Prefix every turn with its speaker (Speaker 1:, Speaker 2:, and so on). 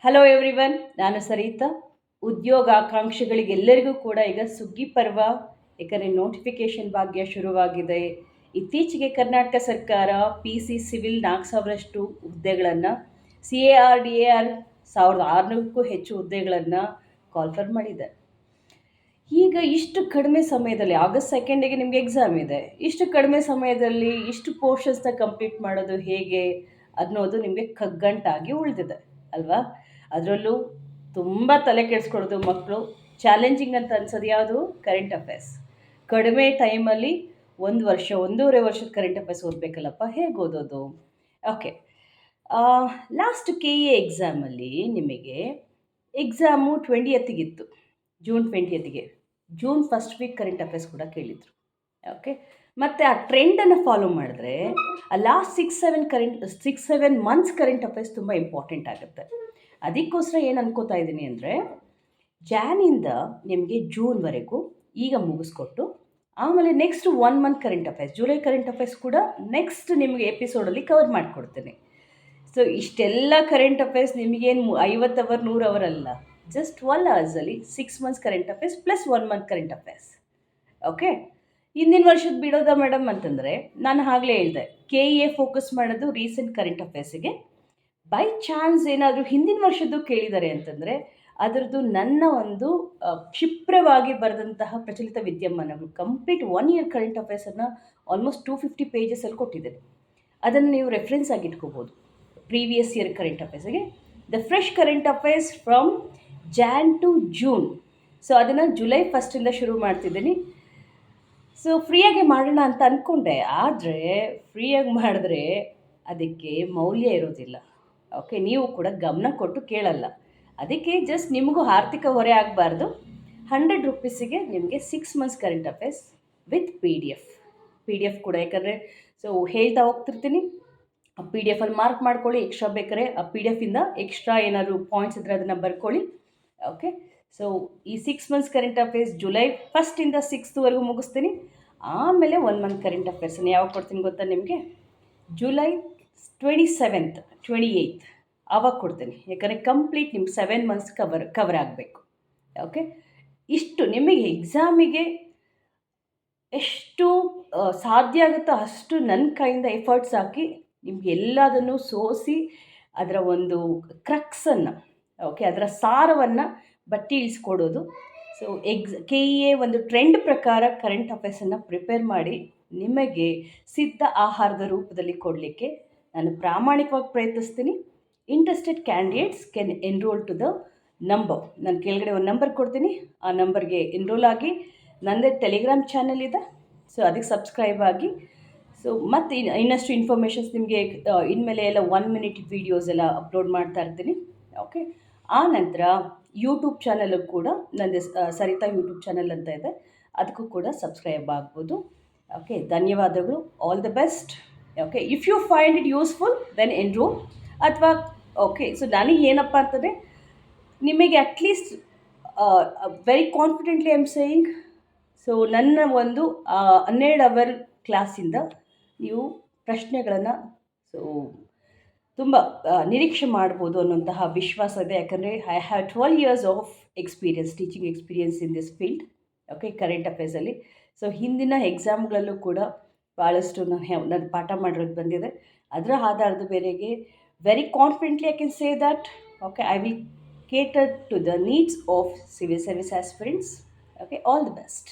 Speaker 1: Hello everyone, ನಾನು ಸರಿತಾ. ಉದ್ಯೋಗಾಕಾಂಕ್ಷಿಗಳಿಗೆಲ್ಲರಿಗೂ ಕೂಡ ಈಗ ಸುಗ್ಗಿ ಪರ್ವ, ಏಕೆಂದರೆ ನೋಟಿಫಿಕೇಷನ್ ಭಾಗ್ಯ ಶುರುವಾಗಿದೆ. ಇತ್ತೀಚೆಗೆ ಕರ್ನಾಟಕ ಸರ್ಕಾರ PC ಸಿವಿಲ್ 4,000ರಷ್ಟು ಹುದ್ದೆಗಳನ್ನು, CAR-DAR 1,600ಕ್ಕೂ ಹೆಚ್ಚು ಹುದ್ದೆಗಳನ್ನು ಕಾಲ್ಫರ್ ಮಾಡಿದೆ. ಈಗ ಇಷ್ಟು ಕಡಿಮೆ ಸಮಯದಲ್ಲಿ, ಆಗಸ್ಟ್ 2ಗೆ ನಿಮಗೆ ಎಕ್ಸಾಮ್ ಇದೆ, ಇಷ್ಟು ಕಡಿಮೆ ಸಮಯದಲ್ಲಿ ಇಷ್ಟು ಪೋರ್ಷನ್ಸ್ನ ಕಂಪ್ಲೀಟ್ ಮಾಡೋದು ಹೇಗೆ ಅನ್ನೋದು ನಿಮಗೆ ಕಗ್ಗಂಟಾಗಿ ಉಳಿದಿದೆ ಅಲ್ವಾ? ಅದರಲ್ಲೂ ತುಂಬ ತಲೆ ಕೆಡಿಸ್ಕೊಳ್ಳೋದು ಮಕ್ಕಳು. ಚಾಲೆಂಜಿಂಗ್ ಅಂತ ಅನ್ಸೋದು ಯಾವುದು? Current affairs. ಕಡಿಮೆ ಟೈಮಲ್ಲಿ 1 ವರ್ಷ, 1.5 ವರ್ಷದ ಕರೆಂಟ್ ಅಫೇರ್ಸ್ ಓದಬೇಕಲ್ಲಪ್ಪ, ಹೇಗೆ ಓದೋದು? ಓಕೆ, ಲಾಸ್ಟ್ KE ಎಕ್ಸಾಮಲ್ಲಿ ನಿಮಗೆ exam 20th June 20th June first week current affairs ಕೂಡ ಕೇಳಿದರು. ಓಕೆ, ಮತ್ತು ಆ ಟ್ರೆಂಡನ್ನು ಫಾಲೋ ಮಾಡಿದ್ರೆ ಆ ಲಾಸ್ಟ್ 6-7 ಮಂತ್ಸ್ ಕರೆಂಟ್ ಅಫೇರ್ಸ್ ತುಂಬ ಇಂಪಾರ್ಟೆಂಟ್ ಆಗುತ್ತೆ. ಅದಕ್ಕೋಸ್ಕರ ಏನು ಅನ್ಕೋತಾ ಇದ್ದೀನಿ ಅಂದರೆ, ಜಾನಿಂದ ನಿಮಗೆ ಜೂನ್ವರೆಗೂ ಈಗ ಮುಗಿಸ್ಕೊಟ್ಟು, ಆಮೇಲೆ next 1 month current affairs, July current affairs ಕೂಡ ನೆಕ್ಸ್ಟ್ ನಿಮಗೆ ಎಪಿಸೋಡಲ್ಲಿ ಕವರ್ ಮಾಡಿಕೊಡ್ತೀನಿ. ಸೊ ಇಷ್ಟೆಲ್ಲ ಕರೆಂಟ್ ಅಫೇರ್ಸ್ ನಿಮಗೇನು 50 ಅವರ್ 100 ಅವರ್ ಅಲ್ಲ, just 12 ಅವರ್ಸಲ್ಲಿ 6 months current affairs plus 1 month current affairs. Okay, ಹಿಂದಿನ ವರ್ಷದ ಬಿಡೋದಾ ಮೇಡಮ್ ಅಂತಂದರೆ, ನಾನು ಆಗಲೇ ಹೇಳಿದೆ, KE ಫೋಕಸ್ ಮಾಡೋದು ರೀಸೆಂಟ್ ಕರೆಂಟ್ ಅಫೇರ್ಸಿಗೆ. ಬೈ ಚಾನ್ಸ್ ಏನಾದರೂ ಹಿಂದಿನ ವರ್ಷದ್ದು ಕೇಳಿದ್ದಾರೆ ಅಂತಂದರೆ, ಅದರದ್ದು ನನ್ನ ಒಂದು ಕ್ಷಿಪ್ರವಾಗಿ ಬರೆದಂತಹ ಪ್ರಚಲಿತ ವಿದ್ಯಮಾನಗಳು ಕಂಪ್ಲೀಟ್ 1 ಇಯರ್ ಕರೆಂಟ್ ಅಫೇರ್ಸನ್ನು ಆಲ್ಮೋಸ್ಟ್ 250 ಪೇಜಸಲ್ಲಿ ಕೊಟ್ಟಿದ್ದೇನೆ. ಅದನ್ನು ನೀವು ರೆಫರೆನ್ಸ್ ಆಗಿ ಇಟ್ಕೋಬೋದು ಪ್ರೀವಿಯಸ್ ಇಯರ್ ಕರೆಂಟ್ ಅಫೇರ್ಸಿಗೆ. The fresh current affairs from Jan to June. So ಅದನ್ನು ಜುಲೈ 1 ಶುರು ಮಾಡ್ತಿದ್ದೀನಿ. ಸೊ ಫ್ರೀಯಾಗಿ ಮಾಡೋಣ ಅಂತ ಅಂದ್ಕೊಂಡೆ, ಆದರೆ ಫ್ರೀಯಾಗಿ ಮಾಡಿದ್ರೆ ಅದಕ್ಕೆ ಮೌಲ್ಯ ಇರೋದಿಲ್ಲ. ಓಕೆ, ನೀವು ಕೂಡ ಗಮನ ಕೊಟ್ಟು ಕೇಳಲ್ಲ. ಅದಕ್ಕೆ ಜಸ್ಟ್ ನಿಮಗೂ ಆರ್ಥಿಕ ಹೊರೆ ಆಗಬಾರ್ದು. 100 ರೂಪೀಸಿಗೆ ನಿಮಗೆ 6 months current affairs with PDF ಕೂಡ, ಯಾಕಂದರೆ ಸೊ ಹೇಳ್ತಾ ಹೋಗ್ತಿರ್ತೀನಿ, ಆ PDF ಮಾರ್ಕ್ ಮಾಡ್ಕೊಳ್ಳಿ. ಎಕ್ಸ್ಟ್ರಾ ಬೇಕಾದ್ರೆ ಆ PDF ಎಕ್ಸ್ಟ್ರಾ ಏನಾದರೂ ಪಾಯಿಂಟ್ಸ್ ಇದ್ದರೆ ಅದನ್ನು ಬರ್ಕೊಳ್ಳಿ. ಓಕೆ, ಸೊ ಈ 6 ಮಂತ್ಸ್ ಕರೆಂಟ್ ಅಫೇರ್ಸ್ ಜುಲೈ 1 6ವರೆಗೂ ಮುಗಿಸ್ತೀನಿ. ಆಮೇಲೆ 1 ಮಂತ್ ಕರೆಂಟ್ ಅಫೇರ್ಸನ್ನು ಯಾವಾಗ ಕೊಡ್ತೀನಿ ಗೊತ್ತಾ ನಿಮಗೆ? ಜುಲೈ 27th 28th ಆವಾಗ ಕೊಡ್ತೀನಿ. ಯಾಕಂದರೆ ಕಂಪ್ಲೀಟ್ ನಿಮ್ಗೆ 7 ಮಂತ್ಸ್ ಕವರ್ ಆಗಬೇಕು. ಓಕೆ, ಇಷ್ಟು ನಿಮಗೆ ಎಕ್ಸಾಮಿಗೆ ಎಷ್ಟು ಸಾಧ್ಯ ಆಗುತ್ತೋ ಅಷ್ಟು ನನ್ನ ಕೈಯಿಂದ ಎಫರ್ಟ್ಸ್ ಹಾಕಿ ನಿಮ್ಗೆ ಎಲ್ಲದನ್ನು ಸೋಸಿ ಅದರ ಒಂದು ಕ್ರಕ್ಸನ್ನು, ಓಕೆ, ಅದರ ಸಾರವನ್ನು ಬಟ್ಟಿ ಇಳಿಸ್ಕೊಡೋದು. ಸೊ KE ಒಂದು ಟ್ರೆಂಡ್ ಪ್ರಕಾರ ಕರೆಂಟ್ ಅಫೇರ್ಸನ್ನು ಪ್ರಿಪೇರ್ ಮಾಡಿ ನಿಮಗೆ ಸಿದ್ಧ ಆಹಾರದ ರೂಪದಲ್ಲಿ ಕೊಡಲಿಕ್ಕೆ ನಾನು ಪ್ರಾಮಾಣಿಕವಾಗಿ ಪ್ರಯತ್ನಿಸ್ತೀನಿ. Interested candidates can enrol to the number. ನಾನು ಕೆಳಗಡೆ ಒಂದು ನಂಬರ್ ಕೊಡ್ತೀನಿ, ಆ ನಂಬರ್ಗೆ ಎನ್ರೋಲ್ ಆಗಿ. ನನ್ನದೇ ಟೆಲಿಗ್ರಾಮ್ ಚಾನಲ್ ಇದೆ, ಸೊ ಅದಕ್ಕೆ ಸಬ್ಸ್ಕ್ರೈಬ್ ಆಗಿ. ಸೊ ಮತ್ತು ಇನ್ನಷ್ಟು ಇನ್ಫಾರ್ಮೇಷನ್ಸ್ ನಿಮಗೆ ಇನ್ಮೇಲೆ ಎಲ್ಲ 1 ಮಿನಿಟ್ ವೀಡಿಯೋಸ್ ಎಲ್ಲ ಅಪ್ಲೋಡ್ ಮಾಡ್ತಾ ಇರ್ತೀನಿ. ಓಕೆ, ಆ ನಂತರ ಯೂಟ್ಯೂಬ್ ಚಾನಲ್ಲು ಕೂಡ ನನ್ನದು ಸರಿತಾ ಯೂಟ್ಯೂಬ್ ಚಾನಲ್ ಅಂತ ಇದೆ, ಅದಕ್ಕೂ ಕೂಡ ಸಬ್ಸ್ಕ್ರೈಬ್ ಆಗ್ಬೋದು. ಓಕೆ, ಧನ್ಯವಾದಗಳು. All the best. Okay, if you find it useful then enroll. ಅಥವಾ ಓಕೆ, ಸೊ ನನಗೆ ಏನಪ್ಪ ಅಂತಂದರೆ, ನಿಮಗೆ at least very confidently I am saying, so ನನ್ನ ಒಂದು 12 ಅವರ್ ಕ್ಲಾಸಿಂದ ನೀವು ಪ್ರಶ್ನೆಗಳನ್ನು ಸೊ ತುಂಬ ನಿರೀಕ್ಷೆ ಮಾಡ್ಬೋದು ಅನ್ನೋಂತಹ ವಿಶ್ವಾಸ ಇದೆ. ಯಾಕಂದರೆ I have 12 years of experience, teaching experience in this field. Okay, current ಅಫೇರ್ಸಲ್ಲಿ. ಸೊ ಹಿಂದಿನ ಎಕ್ಸಾಮ್ಗಳಲ್ಲೂ ಕೂಡ ಭಾಳಷ್ಟು ನಾನು ಪಾಠ ಮಾಡಿರೋದು ಬಂದಿದೆ. ಅದರ ಆಧಾರದ ಮೇರೆಗೆ very confidently I can say that okay, I will cater to the needs of civil service aspirants. Okay, all the best.